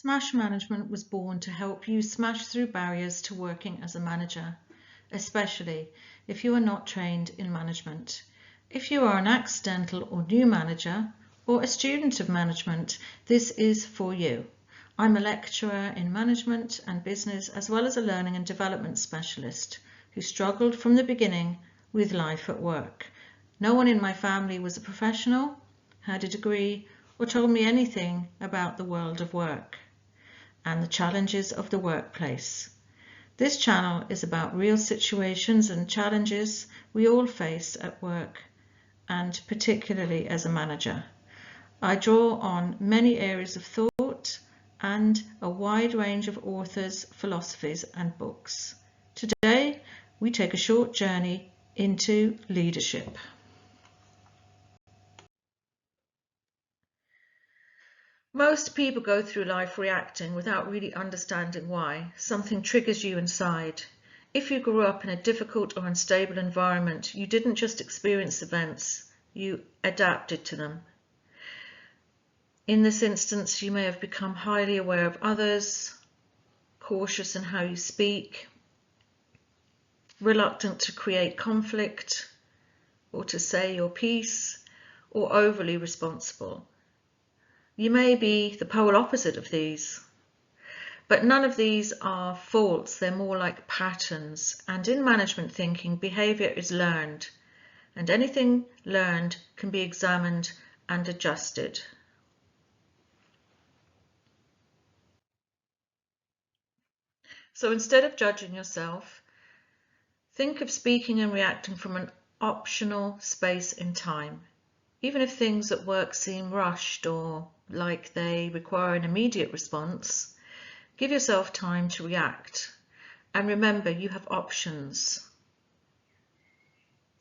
Smash Management was born to help you smash through barriers to working as a manager, especially if you are not trained in management. If you are an accidental or new manager, or a student of management, this is for you. I'm a lecturer in management and business, as well as a learning and development specialist who struggled from the beginning with life at work. No one in my family was a professional, had a degree, or told me anything about the world of work and the challenges of the workplace. This channel is about real situations and challenges we all face at work, and particularly as a manager. I draw on many areas of thought and a wide range of authors, philosophies and books. Today, we take a short journey into leadership. Most people go through life reacting without really understanding why. Something triggers you inside. If you grew up in a difficult or unstable environment, you didn't just experience events, you adapted to them. In this instance, you may have become highly aware of others, cautious in how you speak, reluctant to create conflict or to say your piece, or overly responsible. You may be the polar opposite of these, but none of these are faults. They're more like patterns. And in management thinking, behavior is learned, and anything learned can be examined and adjusted. So instead of judging yourself, think of speaking and reacting from an optional space in time. Even if things at work seem rushed or like they require an immediate response, give yourself time to react. And remember, you have options.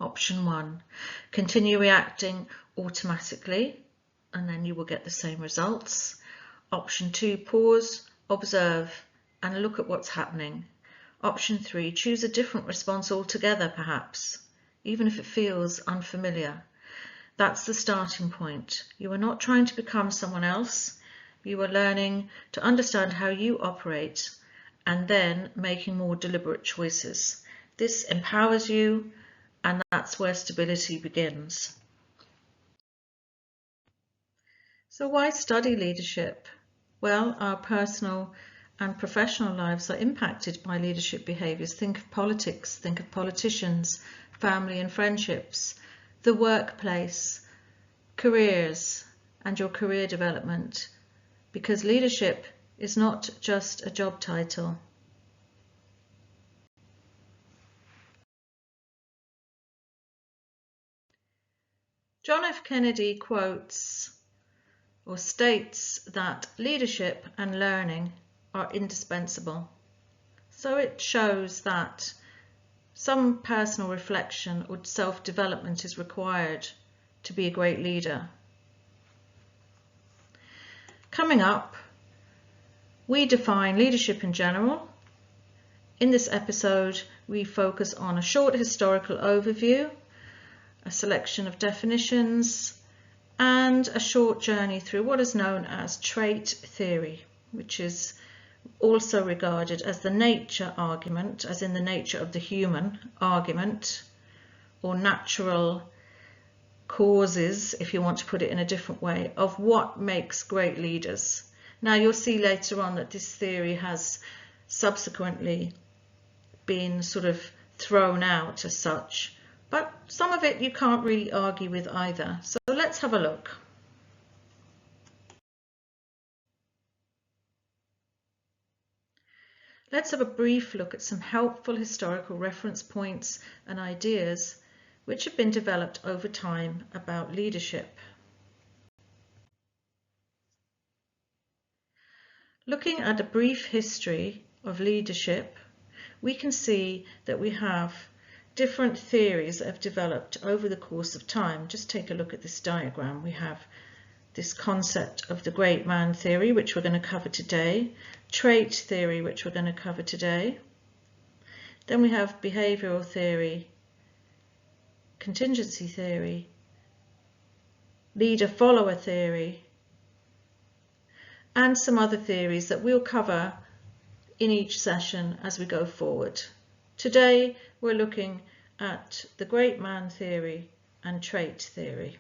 Option 1, continue reacting automatically, and then you will get the same results. Option 2, pause, observe, and look at what's happening. Option 3, choose a different response altogether, perhaps, even if it feels unfamiliar. That's the starting point. You are not trying to become someone else. You are learning to understand how you operate and then making more deliberate choices. This empowers you, and that's where stability begins. So why study leadership? Well, our personal and professional lives are impacted by leadership behaviours. Think of politics, think of politicians, family and friendships, the workplace, careers and your career development, because leadership is not just a job title. John F. Kennedy quotes or states that leadership and learning are indispensable. So it shows that some personal reflection or self-development is required to be a great leader. Coming up, we define leadership in general. In this episode, we focus on a short historical overview, a selection of definitions, and a short journey through what is known as trait theory, which is also regarded as the nature argument, as in the nature of the human argument, or natural causes, if you want to put it in a different way, of what makes great leaders. Now you'll see later on that this theory has subsequently been sort of thrown out as such, but some of it you can't really argue with either. So let's have a look. Let's have a brief look at some helpful historical reference points and ideas which have been developed over time about leadership. Looking at a brief history of leadership, we can see that we have different theories that have developed over the course of time. Just take a look at this diagram. We have this concept of the great man theory, which we're going to cover today, trait theory, which we're going to cover today. Then we have behavioral theory, contingency theory, leader-follower theory, and some other theories that we'll cover in each session as we go forward. Today we're looking at the great man theory and trait theory.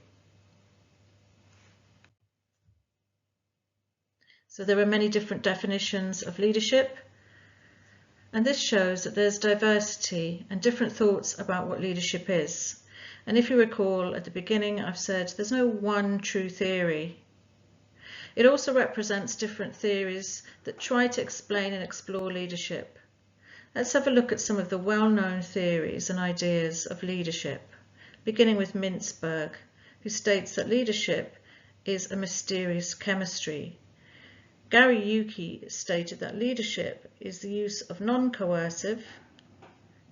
So there are many different definitions of leadership, and this shows that there's diversity and different thoughts about what leadership is. And if you recall at the beginning, I've said there's no one true theory. It also represents different theories that try to explain and explore leadership. Let's have a look at some of the well-known theories and ideas of leadership, beginning with Mintzberg, who states that leadership is a mysterious chemistry. Gary Yuki stated that leadership is the use of non-coercive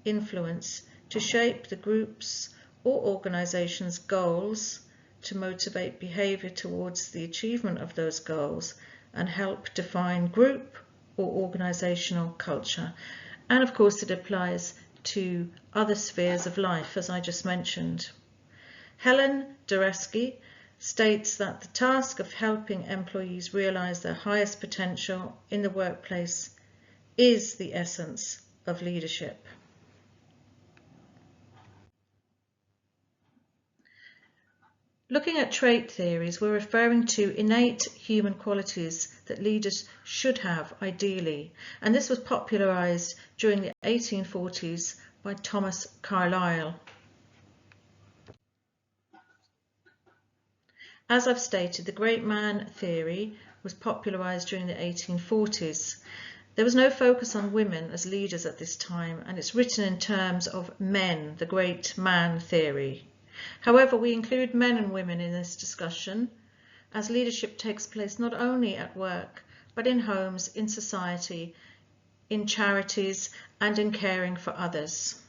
influence to shape the group's or organization's goals, to motivate behavior towards the achievement of those goals, and help define group or organizational culture. And of course it applies to other spheres of life, as I just mentioned. Helen Doreski states that the task of helping employees realize their highest potential in the workplace is the essence of leadership. Looking at trait theories, we're referring to innate human qualities that leaders should have ideally, and this was popularized during the 1840s by Thomas Carlyle. As I've stated, the great man theory was popularized during the 1840s. There was no focus on women as leaders at this time, and it's written in terms of men, the great man theory. However, we include men and women in this discussion, as leadership takes place not only at work, but in homes, in society, in charities, and in caring for others.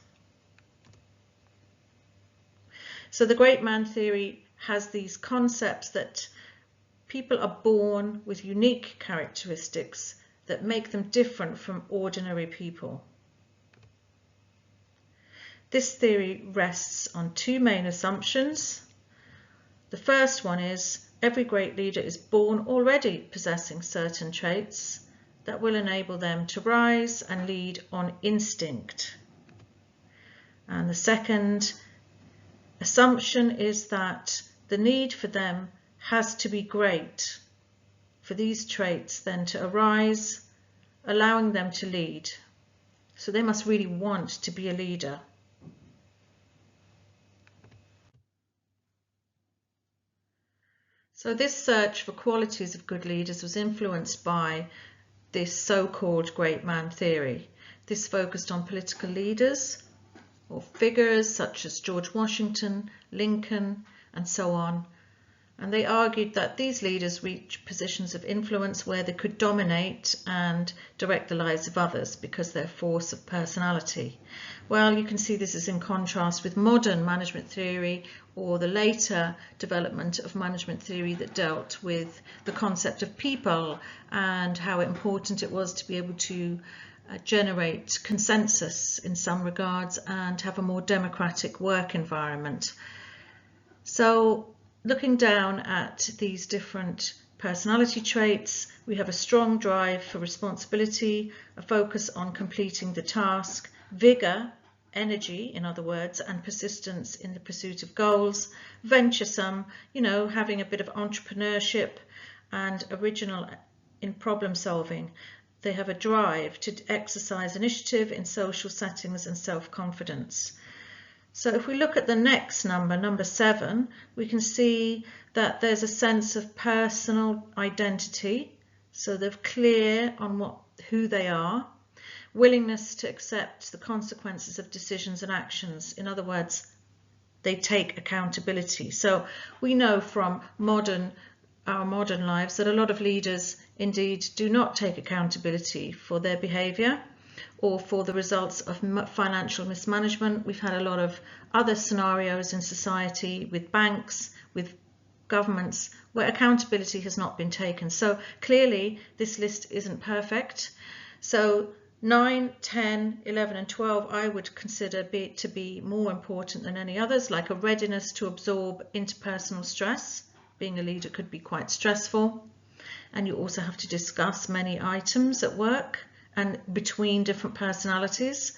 So the great man theory has these concepts that people are born with unique characteristics that make them different from ordinary people. This theory rests on two main assumptions. The first one is every great leader is born already possessing certain traits that will enable them to rise and lead on instinct. And the second assumption is that the need for them has to be great for these traits then to arise, allowing them to lead. So they must really want to be a leader. So this search for qualities of good leaders was influenced by this so-called great man theory. This focused on political leaders or figures such as George Washington, Lincoln, and so on. And they argued that these leaders reached positions of influence where they could dominate and direct the lives of others because of their force of personality. Well, you can see this is in contrast with modern management theory or the later development of management theory that dealt with the concept of people and how important it was to be able to generate consensus in some regards and have a more democratic work environment. So looking down at these different personality traits, we have a strong drive for responsibility, a focus on completing the task, vigour, energy, in other words, and persistence in the pursuit of goals, venturesome, having a bit of entrepreneurship and original in problem solving. They have a drive to exercise initiative in social settings and self-confidence. So if we look at the next number 7, we can see that there's a sense of personal identity. So they're clear on who they are, willingness to accept the consequences of decisions and actions. In other words, they take accountability. So we know from our modern lives that a lot of leaders indeed do not take accountability for their behaviour or for the results of financial mismanagement. We've had a lot of other scenarios in society with banks, with governments, where accountability has not been taken. So clearly this list isn't perfect. So 9, 10, 11 and 12 I would consider to be more important than any others, like a readiness to absorb interpersonal stress. Being a leader could be quite stressful. and you also have to discuss many items at work and between different personalities,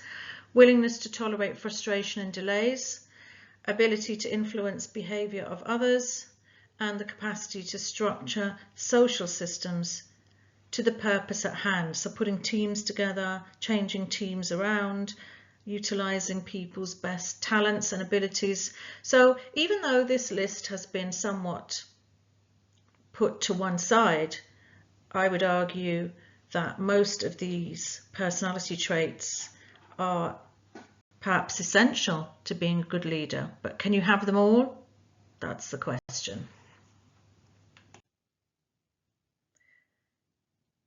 willingness to tolerate frustration and delays, ability to influence behaviour of others, and the capacity to structure social systems to the purpose at hand. So putting teams together, changing teams around, utilising people's best talents and abilities. So even though this list has been somewhat put to one side, I would argue that most of these personality traits are perhaps essential to being a good leader. But can you have them all? That's the question.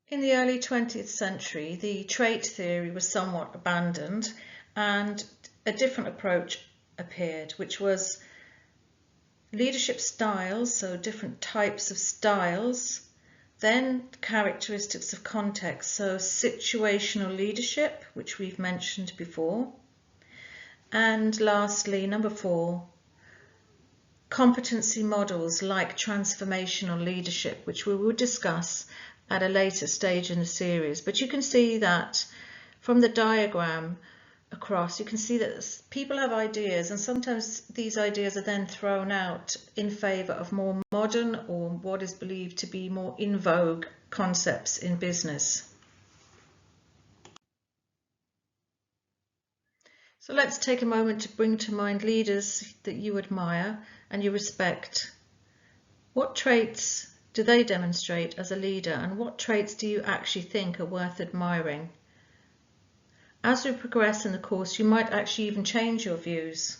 In the early 20th century, the trait theory was somewhat abandoned and a different approach appeared, which was leadership styles, so different types of styles, then characteristics of context, so situational leadership, which we've mentioned before, and lastly, number 4, competency models like transformational leadership, which we will discuss at a later stage in the series. But you can see that from the diagram across, you can see that people have ideas, and sometimes these ideas are then thrown out in favour of more modern or what is believed to be more in vogue concepts in business. So let's take a moment to bring to mind leaders that you admire and you respect. What traits do they demonstrate as a leader, and what traits do you actually think are worth admiring? As we progress in the course, you might actually even change your views.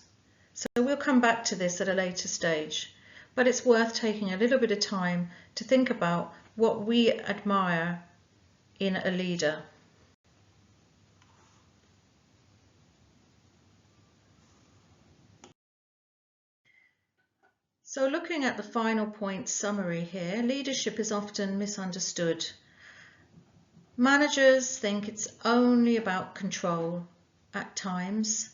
So we'll come back to this at a later stage, but it's worth taking a little bit of time to think about what we admire in a leader. So looking at the final point summary here, leadership is often misunderstood. Managers think it's only about control. At times,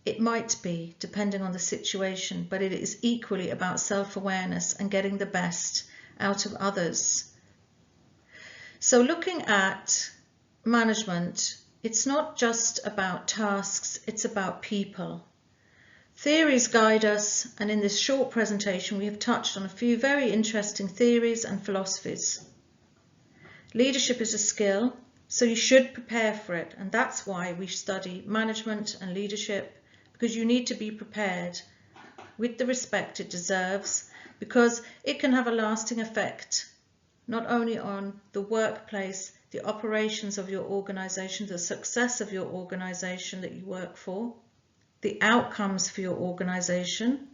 it might be, depending on the situation, but it is equally about self-awareness and getting the best out of others. So looking at management, it's not just about tasks, it's about people. Theories guide us, and in this short presentation we have touched on a few very interesting theories and philosophies. Leadership is a skill, so you should prepare for it, and that's why we study management and leadership, because you need to be prepared with the respect it deserves, because it can have a lasting effect, not only on the workplace, the operations of your organisation, the success of your organisation that you work for, the outcomes for your organisation,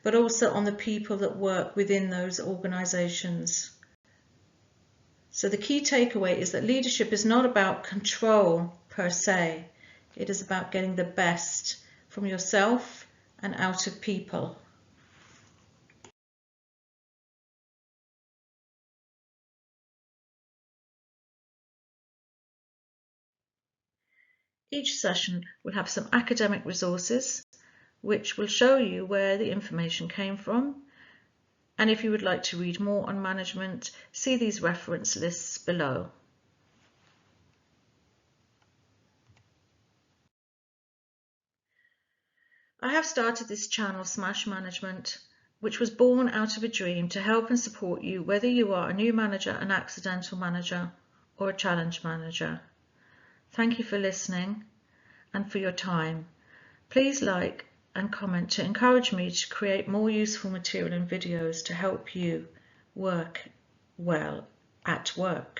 but also on the people that work within those organisations. So the key takeaway is that leadership is not about control per se. It is about getting the best from yourself and out of people. Each session will have some academic resources which will show you where the information came from. And if you would like to read more on management, see these reference lists below. I have started this channel, Smash Management, which was born out of a dream to help and support you whether you are a new manager, an accidental manager, or a challenge manager. Thank you for listening and for your time. Please like and comment to encourage me to create more useful material and videos to help you work well at work.